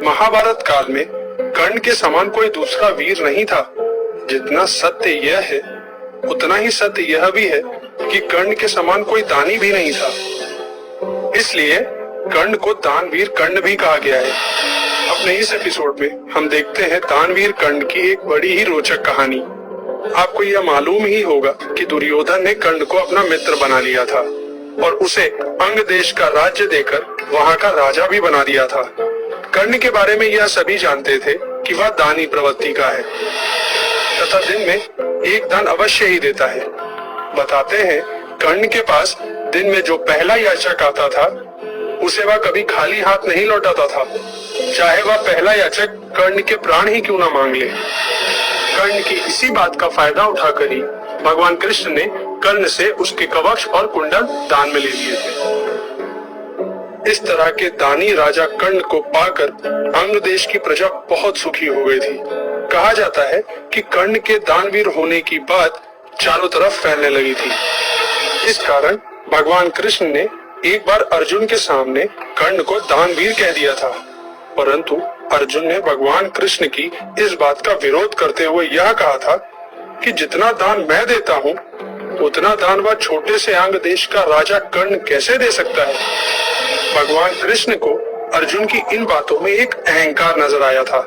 महाभारत काल में कर्ण के समान कोई दूसरा वीर नहीं था। जितना सत्य यह है उतना ही सत्य यह भी है कि कर्ण के समान कोई दानी भी नहीं था। इसलिए कर्ण को दानवीर कर्ण भी कहा गया है। अपने इस एपिसोड में हम देखते हैं दानवीर कर्ण की एक बड़ी ही रोचक कहानी। आपको यह मालूम ही होगा कि दुर्योधन ने कर्ण को अपना मित्र बना लिया था और उसे अंग देश का राज्य देकर वहां का राजा भी बना दिया था। कर्ण के बारे में यह सभी जानते थे कि वह दानी प्रवृत्ति का है तथा दिन में एक दान अवश्य ही देता है। बताते हैं कर्ण के पास दिन में जो पहला याचक आता था उसे वह कभी खाली हाथ नहीं लौटाता था, चाहे वह पहला याचक कर्ण के प्राण ही क्यों न मांग ले। कर्ण की इसी बात का फायदा उठाकर ही भगवान कृष्ण ने कर्ण से उसके कवच और कुंडल दान में ले लिए थे। इस तरह के दानी राजा कर्ण को पाकर अंग देश की प्रजा बहुत सुखी हो गई थी। कहा जाता है कि कर्ण के दानवीर होने की बात चारों तरफ फैलने लगी थी। इस कारण भगवान कृष्ण ने एक बार अर्जुन के सामने कर्ण को दानवीर कह दिया था, परंतु अर्जुन ने भगवान कृष्ण की इस बात का विरोध करते हुए यह कहा था कि जितना दान मैं देता हूँ उतना दान वह छोटे से अंग देश का राजा कर्ण कैसे दे सकता है। भगवान कृष्ण को अर्जुन की इन बातों में एक अहंकार नजर आया था,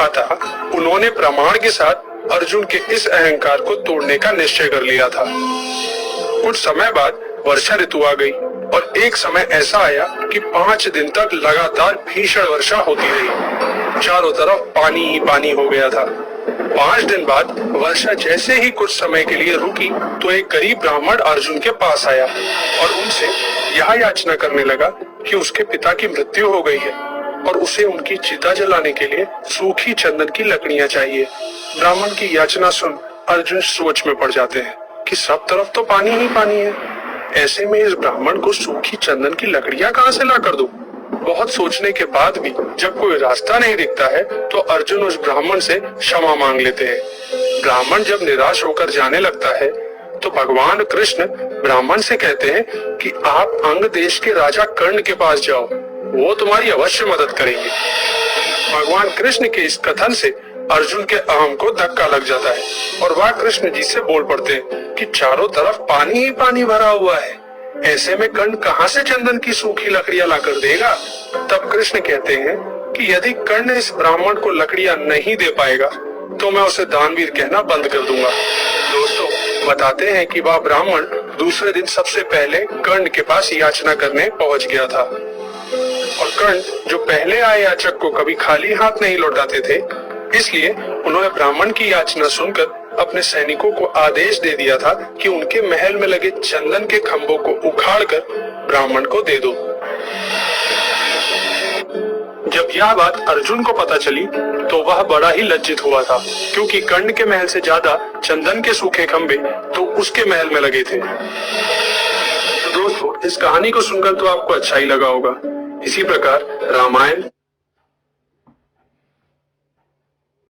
अतः उन्होंने प्रमाण के साथ अर्जुन के इस अहंकार को तोड़ने का निश्चय कर लिया था। कुछ समय बाद वर्षा ऋतु आ गई और एक समय ऐसा आया कि 5 दिन तक लगातार भीषण वर्षा होती रही। चारों तरफ पानी ही पानी हो गया था। 5 दिन बाद वर्षा जैसे ही कुछ समय के लिए रुकी तो एक गरीब ब्राह्मण अर्जुन के पास आया और उनसे यह याचना करने लगा कि उसके पिता की मृत्यु हो गई है और उसे उनकी चिता जलाने के लिए सूखी चंदन की लकड़ियां चाहिए। ब्राह्मण की याचना सुन अर्जुन सोच में पड़ जाते हैं कि सब तरफ तो पानी ही पानी है, ऐसे में इस ब्राह्मण को सूखी चंदन की लकड़ियां कहां से ला कर दूं? बहुत सोचने के बाद भी जब कोई रास्ता नहीं दिखता है तो अर्जुन उस ब्राह्मण से क्षमा मांग लेते हैं। ब्राह्मण जब निराश होकर जाने लगता है तो भगवान कृष्ण ब्राह्मण से कहते हैं कि आप अंग देश के राजा कर्ण के पास जाओ, वो तुम्हारी अवश्य मदद करेंगे। भगवान कृष्ण के इस कथन से अर्जुन के अहम को धक्का लग जाता है और वह कृष्ण जी से बोल पड़ते हैं कि चारों तरफ पानी ही पानी भरा हुआ है, ऐसे में कर्ण कहां से चंदन की सूखी लकड़ियां लाकर देगा। तब कृष्ण कहते हैं कि यदि कर्ण इस ब्राह्मण को लकड़ियां नहीं दे पाएगा तो मैं उसे दानवीर कहना बंद कर दूंगा। दोस्तों, बताते हैं कि वह ब्राह्मण दूसरे दिन सबसे पहले कर्ण के पास याचना करने पहुंच गया था और कर्ण जो पहले आए याचक को कभी खाली हाथ नहीं लौटाते थे, इसलिए उन्होंने ब्राह्मण की याचना सुनकर अपने सैनिकों को आदेश दे दिया था कि उनके महल में लगे चंदन के खंभों को उखाड़कर ब्राह्मण को दे दो। जब यह बात अर्जुन को पता चली तो वह बड़ा ही लज्जित हुआ था, क्योंकि कर्ण के महल से ज्यादा चंदन के सूखे खंभे तो उसके महल में लगे थे। तो दोस्तों, इस कहानी को सुनकर तो आपको अच्छा ही लगा होगा। इसी प्रकार रामायण,